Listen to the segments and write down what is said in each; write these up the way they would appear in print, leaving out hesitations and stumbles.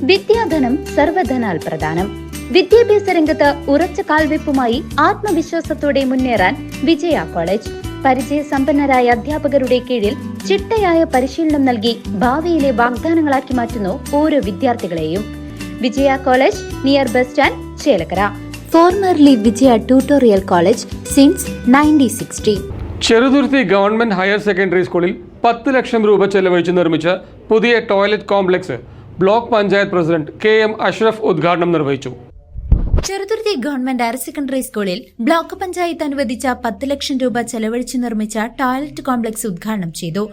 വിദ്യാധനം സർവധനാൽ പ്രധാനം. വിദ്യാഭ്യാസ രംഗത്ത് ഉറച്ച കാൽവെപ്പുമായി ആത്മവിശ്വാസത്തോടെ മുന്നേറാൻ വിജയ കോളേജ് പരിചയസമ്പന്നരായ അധ്യാപകരുടെ കീഴിൽ ചിട്ടയായ പരിശീലനം നൽകി ഭാവിയിലെ വാഗ്ദാനങ്ങളാക്കി മാറ്റുന്നു ഓരോ വിദ്യാർത്ഥികളെയും. Vijaya college near bus stand, Chelakkara. Formerly Vijaya tutorial college since 1960. Cheruthuruthy government higher secondary സ്കൂളിൽ 10 ലക്ഷം രൂപ ചെലവഴിച്ച് നിർമ്മിച്ച പുതിയ toilet complex block panchayat president KM Ashraf ഉദ്ഘാടനം നിർവഹിച്ചു. ചെറുതുരുത്തി ഗവൺമെന്റ് ഹയർ സെക്കൻഡറി സ്കൂളിൽ ബ്ലോക്ക് പഞ്ചായത്ത് അനുവദിച്ച 10 ലക്ഷം രൂപ ചെലവഴിച്ച് നിർമ്മിച്ച ടോയ്ലറ്റ് കോംപ്ലക്സ് ഉദ്ഘാടനം ചെയ്തു.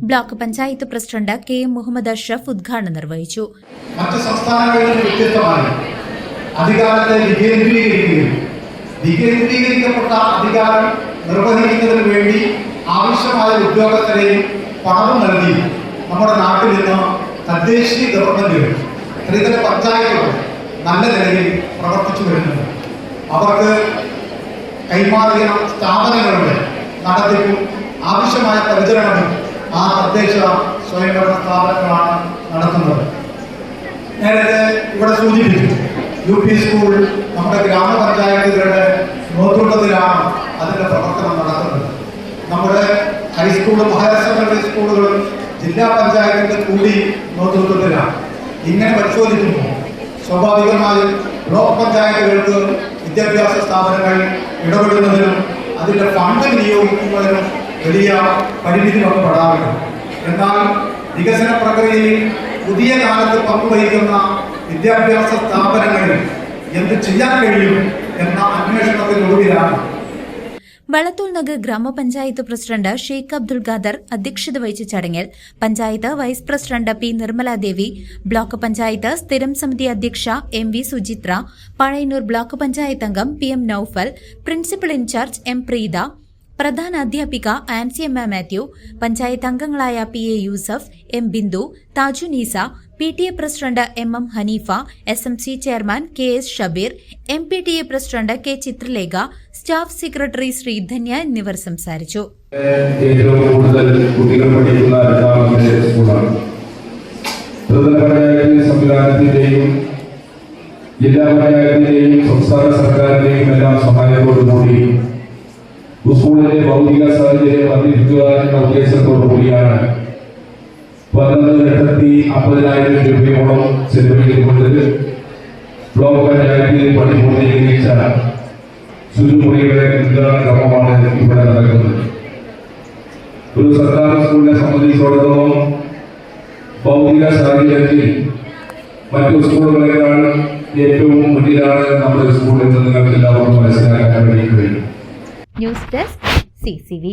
Block panchayat president KM Muhammad Ashraf ഉദ്ഘാടനം നിർവഹിച്ചു. മറ്റ് സംസ്ഥാനങ്ങളിൽ നിന്ന് വ്യത്യസ്തമായി അധികാരത്തെ വികേന്ദ്രീകരിക്കപ്പെട്ട അധികാരം നിർവഹിക്കുന്നതിന് വേണ്ടി ആവശ്യമായ ഉദ്യോഗസ്ഥരെയും പണവും നൽകി നമ്മുടെ നാട്ടിൽ നിന്ന് തദ്ദേശീയ ഗവൺമെന്റുകൾ, ത്രിതല പഞ്ചായത്തുകൾ നല്ല നിലയിൽ പ്രവർത്തിച്ചു വരുന്നുണ്ട്. അവർക്ക് കൈമാറിയ സ്ഥാപനങ്ങളുടെ നടത്തിപ്പും ആവശ്യമായ പരിചരണവും ആ തദ്ദേശ സ്വയംഭരണ സ്ഥാപനങ്ങളാണ് നടത്തുന്നത്. നേരത്തെ ഇവിടെ സൂചിപ്പിച്ചു, UP സ്കൂൾ നമ്മുടെ ഗ്രാമപഞ്ചായത്തുകളുടെ നേതൃത്വത്തിലാണ് അതിൻ്റെ പ്രവർത്തനം നടത്തുന്നത്. നമ്മുടെ ഹൈസ്കൂളും ഹയർ സെക്കൻഡറി സ്കൂളുകളും ജില്ലാ പഞ്ചായത്തിന്റെ കൂടി നേതൃത്വത്തിലാണ്. ഇങ്ങനെ പരിശോധിക്കുമ്പോൾ സ്വാഭാവികമായും ബ്ലോക്ക് പഞ്ചായത്തുകൾക്ക് വിദ്യാഭ്യാസ സ്ഥാപനങ്ങൾ ഇടപെടുന്നതിനും അതിൻ്റെ ഫണ്ട് വിനിയോഗിക്കുന്നതിനും വലിയ പരിമിതി പെടാറുണ്ട്. എന്നാൽ വികസന പ്രക്രിയയിൽ പുതിയ കാലത്ത് പങ്കുവഹിക്കുന്ന വിദ്യാഭ്യാസ സ്ഥാപനങ്ങളിൽ എന്ത് ചെയ്യാൻ കഴിയും എന്ന അന്വേഷണത്തിനൊടുവിലാണ് വളത്തൂർ നഗർ ഗ്രാമപഞ്ചായത്ത് പ്രസിഡന്റ് ഷെയ്ഖ് അബ്ദുൾ ഖാദർ അധ്യക്ഷത വഹിച്ച ചടങ്ങിൽ panchayat vice president P. Nirmaladevi, block panchayat സ്ഥിരം സമിതി അധ്യക്ഷ MV സുചിത്ര, പഴയന്നൂർ ബ്ലോക്ക് പഞ്ചായത്ത് അംഗം PM Noufal, principal in charge M. Preetha, പ്രധാന അധ്യാപിക ആൻസി M. മാത്യു, പഞ്ചായത്ത് അംഗങ്ങളായ PA Yusuf, M. Bindu, Thajunisa, PTA president MM Haneefa, SMC chairman KS Shabeer, MPTA president K. Chithralekha, staff secretary Sreedhanya എന്നിവർ സംസാരിച്ചു. ഏറ്റവും കൂടുതൽ കുട്ടികൾ പഠിക്കുന്ന രണ്ടാമത്തെ സ്കൂളാണ്. ത്രിതല പഞ്ചായത്ത് സംവിധാനത്തിന്റെയും ജില്ലാ പഞ്ചായത്തിന്റെയും സംസ്ഥാന സർക്കാരിന്റെയും എല്ലാം സഹായത്തോടുകൂടി സ്കൂളിലെ ഭൗതിക സാഹചര്യം വർദ്ധിപ്പിക്കുക എന്ന ഉദ്ദേശത്തോടു കൂടിയാണ് 11,50,000 രൂപയോളം ചെലവഴിച്ചുകൊണ്ട് ബ്ലോക്ക് പഞ്ചായത്തിൽ പണി പൂർത്തീകരിച്ച ശുചിമുറിയുടെ നിർദ്ധാരണ ക്രമമാണ് ഇവിടെ നടക്കുന്നത്. ഒരു സർക്കാർ സ്കൂളിനെ സംബന്ധിച്ചിടത്തോളം ഭൗതിക സാഹചര്യത്തിൽ മറ്റു സ്കൂളുകളെക്കാൾ ഏറ്റവും മുന്നിലാണ് നമ്മുടെ സ്കൂൾ എന്ന് നിങ്ങൾക്ക് എല്ലാവർക്കും മനസ്സിലാക്കാൻ കഴിയും. News desk CCV.